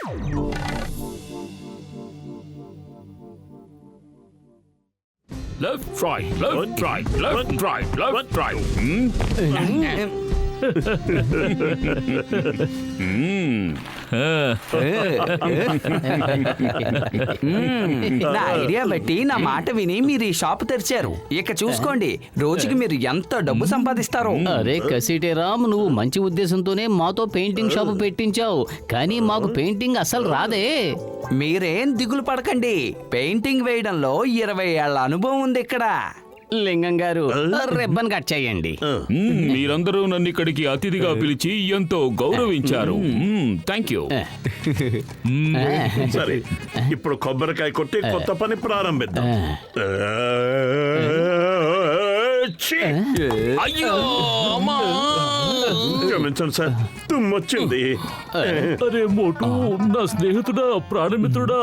Left, right, left, right, left, right, left, right. నా idea బట్టి నా మాట విని మీరు ఈ షాప్ తెరిచారు. ఇక చూసుకోండి రోజుకి మీరు ఎంత డబ్బు సంపాదిస్తారో. అరే కసిటేరామ్, నువ్వు మంచి ఉద్దేశంతోనే మాతో పెయింటింగ్ షాప్ పెట్టించావు, కానీ మాకు పెయింటింగ్ అసలు రాదే. మీరేం దిగులు పడకండి, పెయింటింగ్ వేయడంలో 20 ఏళ్ల అనుభవం ఉంది ఇక్కడ. లింగం గారు, రిబ్బన్ కట్ చేయండి. మీరందరూ నన్ను ఇక్కడికి అతిథిగా పిలిచి ఎంతో గౌరవించారు. Thank you. సరే, ఇప్పుడు కొబ్బరికాయ కొట్టి కొత్త పని ప్రారంభిద్దాం. అయ్యో అమ్మా, క్షమించండి సార్, తుమ్మొచ్చింది. అరే మోటు, నా స్నేహితుడా, ప్రాణమిత్రుడా,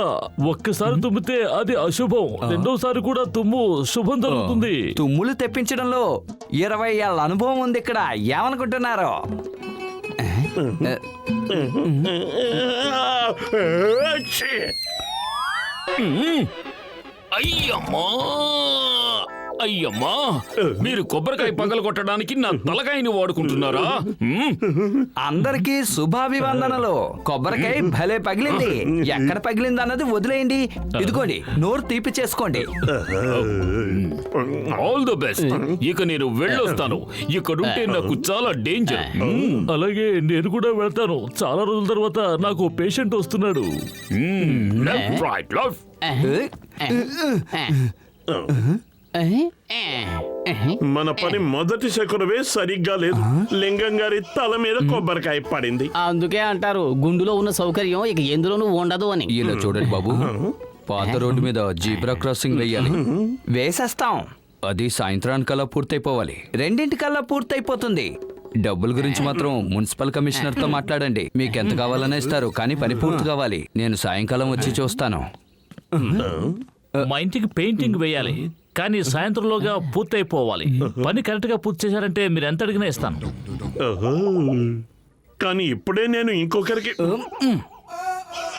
ఒక్కసారి తుమ్మితే అది అశుభం, రెండోసారి కూడా తుమ్ము శుభం జరుగుతుంది. తుమ్ములు తెప్పించడంలో 20 ఏళ్ల అనుభవం ఉంది ఇక్కడ. ఏమనుకుంటున్నారు? అయ్యమ్మా అయ్యమ్మా, మీరు కొబ్బరికాయ పగలు కొట్టడానికి నా తలకాయని వాడుకుంటున్నారా? అందరికీ శుభాభివందనలు. కొబ్బరికాయ భలే పగిలింది. ఎక్కడ పగిలింది అన్నది వదిలేయండి. ఇదిగోండి, నోరు తీపి చేసుకోండి. All the best. ఇక నేను వెళ్ళొస్తాను. ఇక్కడుంటే నాకు చాలా డేంజర్. అలాగే నేను కూడా వెళ్తాను. చాలా రోజుల తర్వాత నాకు పేషెంట్ వస్తున్నాడు. Left, right, left. మన పని మొదటి శకునవే సరిగ్గా లేదు. లింగం గారి తల మీద కొబ్బరికాయ పడింది. అందుకే అంటారు గుండులో ఉన్న సౌకర్యం ఇక ఎందులోనూ ఉండదు అని. ఇలా చూడండి బాబు, పాత రోడ్డు మీద జీబ్రా క్రాసింగ్ వేయాలి. వేసేస్తాం. అది సాయంత్రానికల్లా పూర్తయిపోవాలి. 2:00కల్లా పూర్తయిపోతుంది. డబ్బుల గురించి మాత్రం మున్సిపల్ కమిషనర్ తో మాట్లాడండి. మీకు ఎంత కావాలనే ఇస్తారు, కానీ పని పూర్తి కావాలి. నేను సాయంకాలం వచ్చి చూస్తాను. మా ఇంటికి పెయింటింగ్ వేయాలి, కానీ సాయంత్రంలోగా పూర్తయిపోవాలి. పని కరెక్ట్ గా పూర్తి చేశారంటే మీరు ఎంత అడిగినా ఇస్తాను. కానీ ఇప్పుడే నేను ఇంకొకరికి.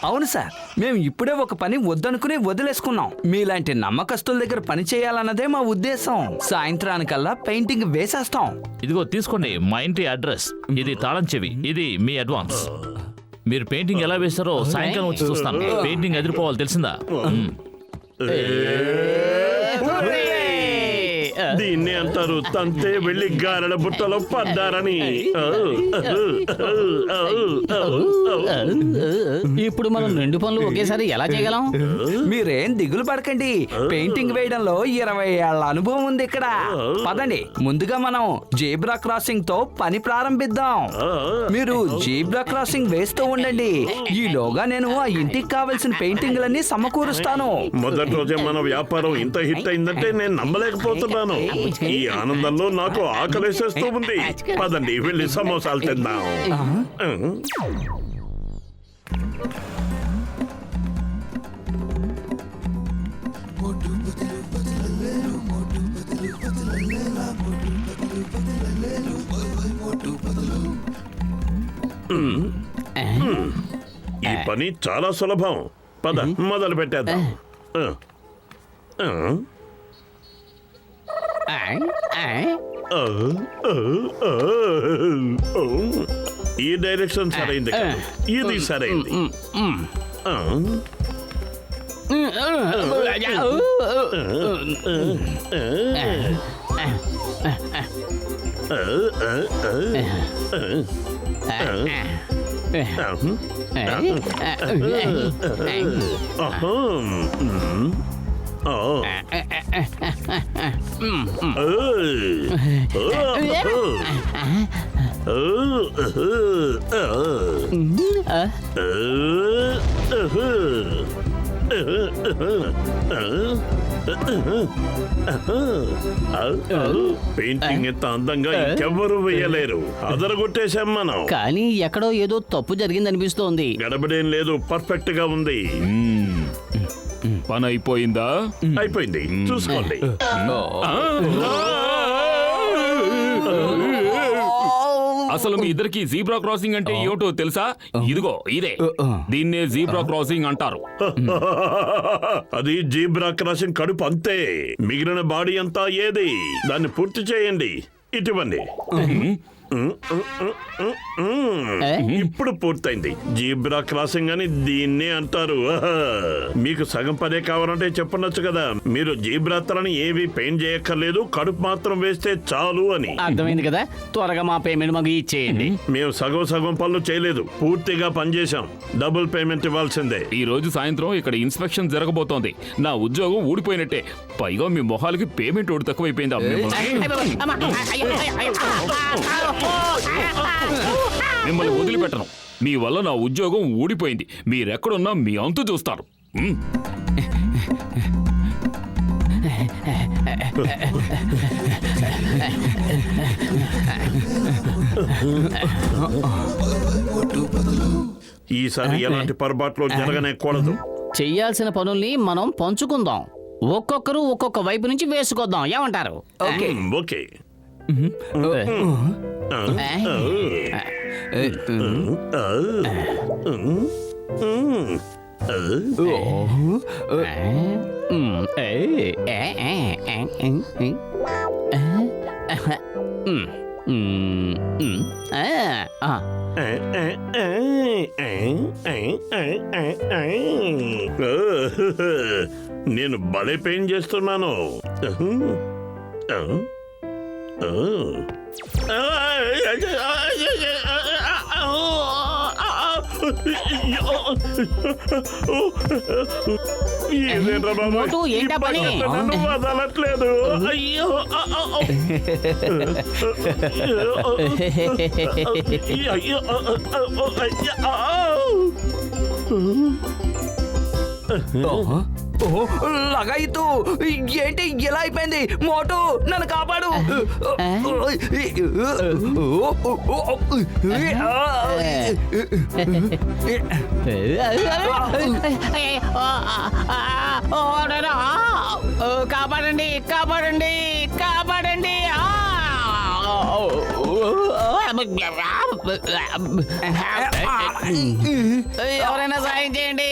అవును సార్, మేము ఇప్పుడే ఒక పని వద్దనుకుని వదిలేసుకున్నాం. మీలాంటి నమ్మకస్తుల దగ్గర పని చేయాలన్నదే మా ఉద్దేశం. సాయంత్రానికల్లా పెయింటింగ్ వేసేస్తాం. ఇదిగో తీసుకోండి మా ఇంటి అడ్రస్. ఇది తాళం చెవి, ఇది మీ అడ్వాన్స్. మీరు పెయింటింగ్ ఎలా వేస్తారో సాయంకాలం వచ్చి చూస్తాను. పెయింటింగ్ అదిరిపోవాలి, తెలిసిందా? దీన్ని అంటారు తంతే వెళ్ళి గారెల బుట్టలో పడ్డారని. ఇప్పుడు మనం 2 పనులు ఒకేసారి ఎలా చేయగలం? మీరేం దిగులు పడకండి, పెయింటింగ్ వేయడంలో 20 ఏళ్ల అనుభవం ఉంది ఇక్కడ. పదండి, ముందుగా మనం జీబ్రా క్రాసింగ్ తో పని ప్రారంభిద్దాం. మీరు జీబ్రా క్రాసింగ్ వేస్తూ ఉండండి. ఈలోగా నేను ఆ ఇంటికి కావలసిన పెయింటింగ్లన్నీ సమకూరుస్తాను. మొదటి రోజే మన వ్యాపారం ఇంత హిట్ అయిందంటే నేను నమ్మలేకపోతున్నాను. ఈ ఆనందంలో నాకు ఆకలేసేస్తూ ఉంది. పదండి వెళ్ళి సమోసాలు తిందాం. ఈ పని చాలా సులభం. పద మొదలు పెట్టేద్దాం. ఈ డైరెక్షన్ సరైంది, ఇది సరైంది. పెయింటింగ్ ఎంత అందంగా ఇంకెవ్వరూ వేయలేరు. అదరగొట్టేశాం మనం. కానీ ఎక్కడో ఏదో తప్పు జరిగింది అనిపిస్తోంది. గడబడేం లేదు, పర్ఫెక్ట్ గా ఉంది. పని అయిపోయిందా? అయిపోయింది, చూసుకోండి. అసలు మీ ఇద్దరికి జీబ్రా క్రాసింగ్ అంటే ఏమిటో తెలుసా? ఇదిగో ఇదే, దీన్నే జీబ్రా క్రాసింగ్ అంటారు. అది జీబ్రా క్రాసింగ్ కడుపు అంతే. మిగిలిన బాడీ అంతా ఏది? దాన్ని పూర్తి చేయండి. ఇటువంటి ఇప్పుడు పూర్తయింది. జీబ్రా క్రాసింగ్ అని దీన్నే అంటారు. మీకు సగం పదే కావాలంటే చెప్పనొచ్చు కదా. మీరు జీబ్రా తలని ఏవి పెయింట్ చేయక్కర్లేదు, కడుపు మాత్రం వేస్తే చాలు అని. అర్థమైంది కదా, త్వరగా మా పేమెంట్ మాకు ఇచ్చేయండి. మేము సగం పనులు చేయలేదు, పూర్తిగా పనిచేశాం. డబుల్ పేమెంట్ ఇవ్వాల్సిందే. ఈ రోజు సాయంత్రం ఇక్కడ ఇన్స్పెక్షన్ జరగబోతోంది. నా ఉద్యోగం ఊడిపోయినట్టే. పైగా మీ మొహాలకి పేమెంట్ ఒకటి తక్కువైపోయిందా? మిమ్మల్ని వదిలిపెట్టను. మీ వల్ల నా ఉద్యోగం ఊడిపోయింది. మీరెక్కడున్నా మీ అంతు చూస్తారు. ఈసారి ఎలాంటి పొరపాట్లు జరగనేకూడదు. చెయ్యాల్సిన పనుల్ని మనం పంచుకుందాం. ఒక్కొక్కరు ఒక్కొక్క వైపు నుంచి వేసుకొద్దాం. ఏమంటారు? ఓకే. నేను భలే పెయింట్ చేస్తున్నాను. మోటు, ఏంటా పని? నన్ను వదలట్లేదు. అయ్యో లగాయితూ ఏంటి ఇలా అయిపోయింది? మోటు నన్ను కాపాడు. కాపాడండి, కాపాడండి, కాపాడండి. ఎవరైనా సాయం చేయండి.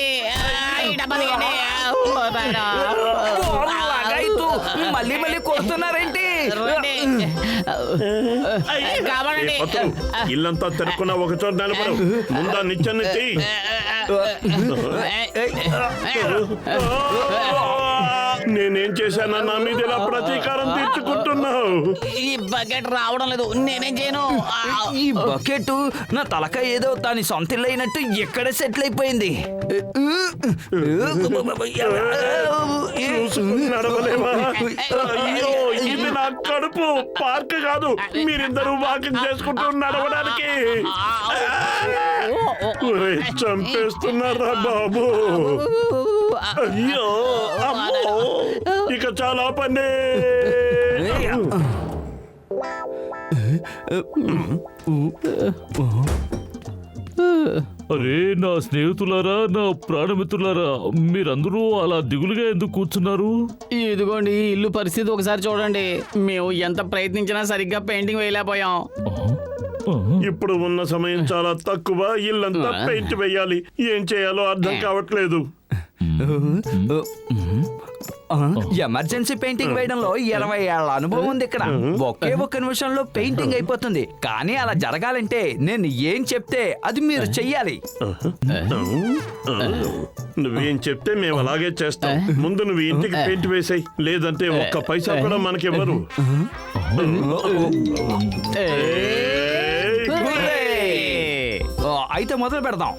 మళ్ళీ మళ్ళీ కొడుతున్నారేంటి? ఇల్లంతా తిరుక్కున్న ఒక చోట నిలబడు. ముందా నిచ్చెనెత్తి. నేనేం చేశానా? నా మీద ఇలా ప్రతీకారం తీర్చుకుంటున్నావు. ఈ బకెట్ రావడం లేదు, నేనేం చేయను. ఈ బకెట్ నా తలకాయ ఏదో దాని సొంత ఇల్లు అయినట్టు ఎక్కడ సెటిల్ అయిపోయింది. నడవలేవా? అయ్యో, ఇది నా కడుపు, పార్క్ కాదు. మీరిద్దరూ వాకింగ్ చేసుకుంటూ నడవడానికి చంపేస్తున్నారా బాబు? అయ్యో అమ్మో, ఇక చాలా పని. అరే నా స్నేహితులారా, నా ప్రాణమిత్రులారా, మీరందరూ అలా దిగులుగా ఎందుకు కూర్చున్నారు? ఇదిగోండి ఇల్లు పరిస్థితి ఒకసారి చూడండి. మేము ఎంత ప్రయత్నించినా సరిగ్గా పెయింటింగ్ వేయలేకపోయాం. ఇప్పుడు ఉన్న సమయం చాలా తక్కువ. ఇల్లంతా పెయింట్ వేయాలి. ఏం చేయాలో అర్థం కావట్లేదు. ఎమర్జెన్సీ పెయింటింగ్ వేయడంలో 20 ఏళ్ల అనుభవం ఉంది ఇక్కడ. ఒకే ఒక్క నిమిషంలో పెయింటింగ్ అయిపోతుంది. కానీ అలా జరగాలంటే నేను ఏం చెప్తే అది మీరు చెయ్యాలి. నువ్వేం చెప్తే మేము అలాగే చేస్తాం. ముందు నువ్వు ఇంటికి పెయింట్ వేసాయి, లేదంటే ఒక్క పైసా కూడా మనకివ్వరు. అయితే మొదలు పెడదాం.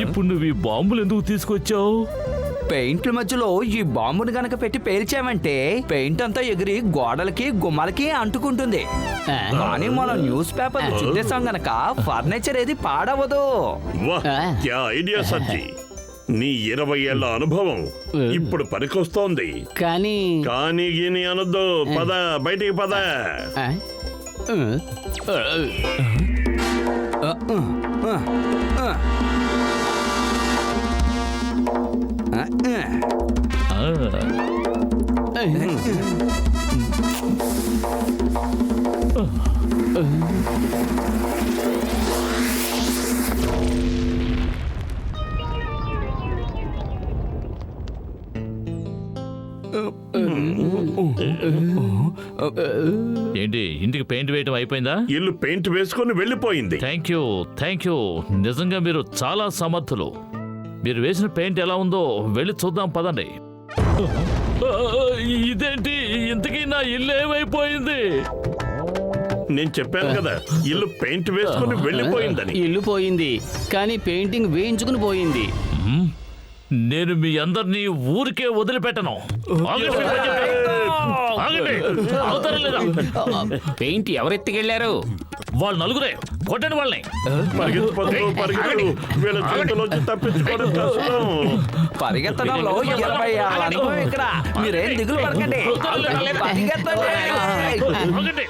ఇప్పుడు నువ్వు ఈ బాంబులు ఎందుకు తీసుకొచ్చావు? పెయింట్ల మధ్యలో ఈ బాంబుని గనక పెట్టి పేల్చామంటే పెయింట్ అంతా ఎగిరి గోడలకి గుమ్మలకి అంటుకుంటుంది. కానీ మనం న్యూస్ పేపర్ చుట్టేసాం గనక ఫర్నిచర్ ఏది పాడవదు. వాహ్, క్యా ఐడియా సజ్జీ. నీ 20 ఏళ్ల అనుభవం ఇప్పుడు పనికొస్తోంది. కానీ కానీ గీని అనొద్దు. పద, బయటికి పద. ఆ? ఏంటి ఇంటికి పెయింట్ వేయటం అయిపోయిందా? ఇల్లు పెయింట్ వేసుకొని వెళ్ళిపోయింది. Thank you. నిజంగా మీరు చాలా సమర్థులు. మీరు వేసిన పెయింట్ ఎలా ఉందో వెళ్ళి చూద్దాం పదండి. ఇదేంటి ఇంతకీ నా ఇల్లు ఏమైపోయింది? నేను చెప్పాను కదా, ఇల్లు పెయింట్ వేసుకొని వెళ్ళిపోయిందని. ఇల్లు పోయింది కానీ పెయింటింగ్ వేయించుకుని పోయింది. నేను మీ అందరినీ ఊరికే వదిలిపెట్టను. ఆగండి. అవుతారా లేదా? పెయింట్ ఎవరెత్తుకెళ్లారు? వాళ్ళు నలుగురే, కొట్టండి వాళ్ళని. పరిగెత్తు. వీళ్ళ చేతిలోంచి తప్పించుకోవడం కష్టం. పరిగెత్తడంలో 20 ఏళ్ల అనుభవం ఇక్కడ. మీరేం దిగులు పడకండి. పరిగెత్తండి. ఆగండి.